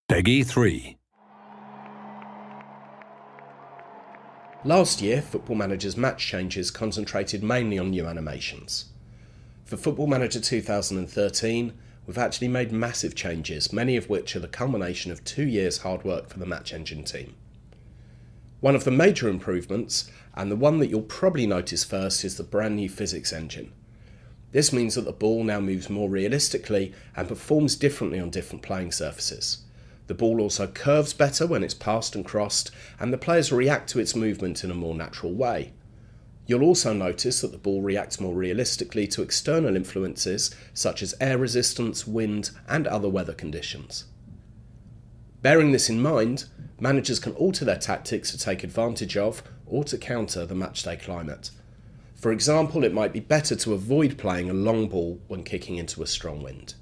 Peggy 3. Last year, Football Manager's match changes concentrated mainly on new animations. For Football Manager 2013, we've actually made massive changes, many of which are the culmination of 2 years' hard work for the Match Engine team. One of the major improvements, and the one that you'll probably notice first, is the brand new physics engine. This means that the ball now moves more realistically and performs differently on different playing surfaces. The ball also curves better when it's passed and crossed, and the players react to its movement in a more natural way. You'll also notice that the ball reacts more realistically to external influences such as air resistance, wind, and other weather conditions. Bearing this in mind, managers can alter their tactics to take advantage of or to counter the matchday climate. For example, it might be better to avoid playing a long ball when kicking into a strong wind.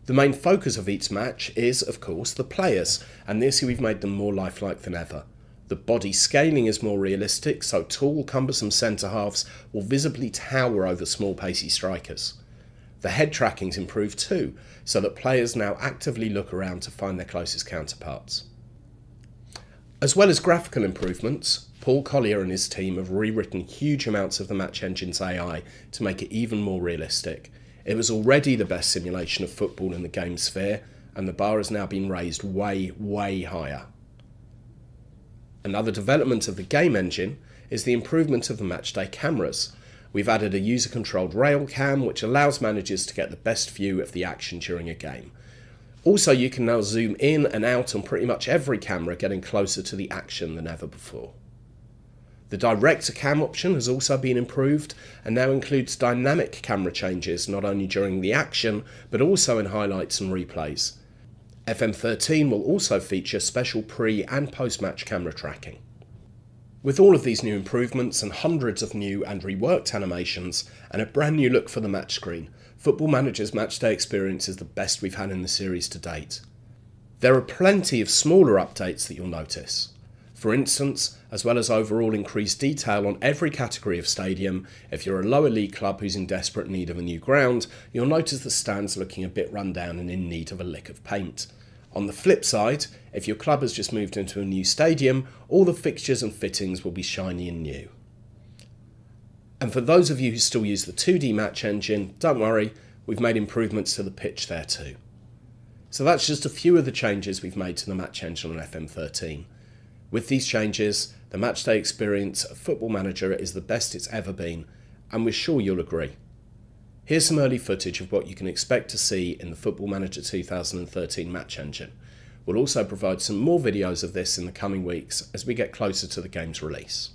The main focus of each match is, of course, the players, and this year we've made them more lifelike than ever. The body scaling is more realistic, so tall, cumbersome centre-halves will visibly tower over small, pacey strikers. The head tracking's improved too, so that players now actively look around to find their closest counterparts. As well as graphical improvements, Paul Collier and his team have rewritten huge amounts of the Match Engine's AI to make it even more realistic. It was already the best simulation of football in the game sphere, and the bar has now been raised way, way higher. Another development of the game engine is the improvement of the matchday cameras. We've added a user-controlled rail cam which allows managers to get the best view of the action during a game. Also, you can now zoom in and out on pretty much every camera, getting closer to the action than ever before. The director cam option has also been improved and now includes dynamic camera changes not only during the action but also in highlights and replays. FM13 will also feature special pre- and post-match camera tracking. With all of these new improvements and hundreds of new and reworked animations and a brand new look for the match screen, Football Manager's matchday experience is the best we've had in the series to date. There are plenty of smaller updates that you'll notice. For instance, as well as overall increased detail on every category of stadium, if you're a lower league club who's in desperate need of a new ground, you'll notice the stands looking a bit run down and in need of a lick of paint. On the flip side, if your club has just moved into a new stadium, all the fixtures and fittings will be shiny and new. And for those of you who still use the 2D Match Engine, don't worry, we've made improvements to the pitch there too. So that's just a few of the changes we've made to the Match Engine on FM13. With these changes, the matchday experience of Football Manager is the best it's ever been, and we're sure you'll agree. Here's some early footage of what you can expect to see in the Football Manager 2013 Match Engine. We'll also provide some more videos of this in the coming weeks as we get closer to the game's release.